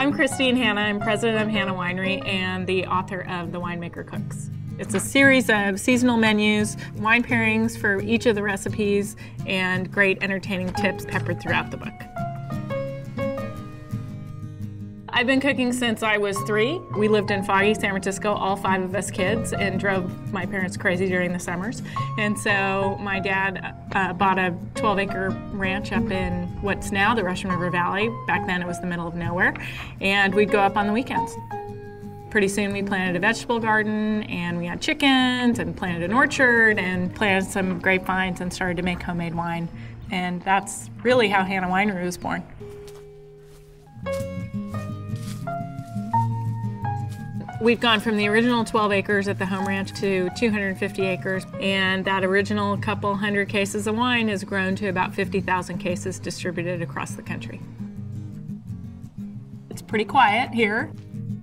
I'm Christine Hanna. I'm president of Hanna Winery and the author of The Winemaker Cooks. It's a series of seasonal menus, wine pairings for each of the recipes, and great entertaining tips peppered throughout the book. I've been cooking since I was 3. We lived in foggy San Francisco, all 5 of us kids, and drove my parents crazy during the summers. And so my dad bought a 12-acre ranch up in what's now the Russian River Valley. Back then it was the middle of nowhere. And we'd go up on the weekends. Pretty soon we planted a vegetable garden, and we had chickens, and planted an orchard, and planted some grapevines, and started to make homemade wine. And that's really how Hanna Winery was born. We've gone from the original 12 acres at the home ranch to 250 acres, and that original couple hundred cases of wine has grown to about 50,000 cases distributed across the country. It's pretty quiet here.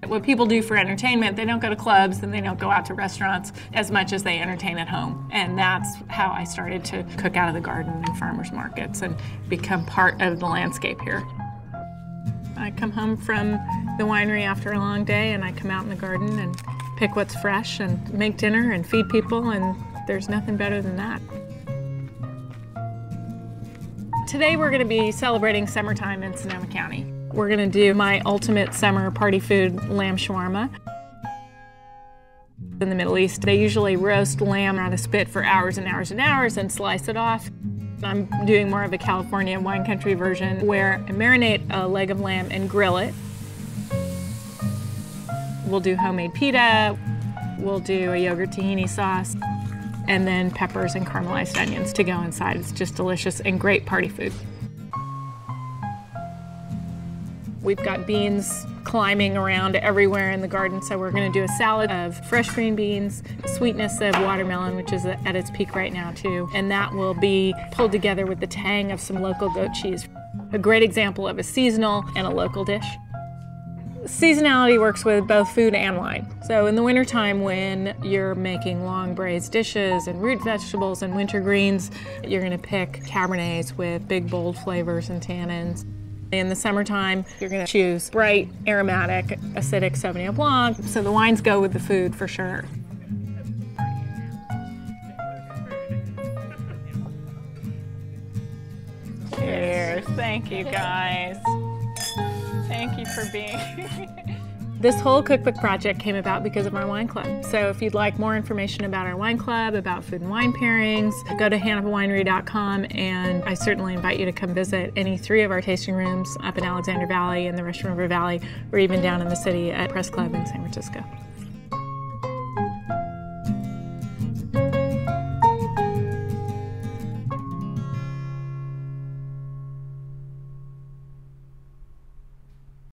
What people do for entertainment, they don't go to clubs and they don't go out to restaurants as much as they entertain at home. And that's how I started to cook out of the garden and farmers markets and become part of the landscape here. I come home from the winery after a long day, and I come out in the garden and pick what's fresh and make dinner and feed people, and there's nothing better than that. Today we're going to be celebrating summertime in Sonoma County. We're going to do my ultimate summer party food, lamb shawarma. In the Middle East, they usually roast lamb on a spit for hours and hours and hours and slice it off. I'm doing more of a California wine country version where I marinate a leg of lamb and grill it. We'll do homemade pita, we'll do a yogurt tahini sauce, and then peppers and caramelized onions to go inside. It's just delicious and great party food. We've got beans climbing around everywhere in the garden, so we're going to do a salad of fresh green beans, sweetness of watermelon, which is at its peak right now too, and that will be pulled together with the tang of some local goat cheese. A great example of a seasonal and a local dish. Seasonality works with both food and wine. So in the wintertime, when you're making long braised dishes and root vegetables and winter greens, you're going to pick Cabernets with big bold flavors and tannins. In the summertime, you're going to choose bright, aromatic, acidic Sauvignon Blanc, so the wines go with the food for sure. Cheers. Thank you, guys. Thank you for being here. This whole cookbook project came about because of our wine club. So if you'd like more information about our wine club, about food and wine pairings, go to hannawinery.com, and I certainly invite you to come visit any 3 of our tasting rooms up in Alexander Valley, in the Russian River Valley, or even down in the city at Press Club in San Francisco.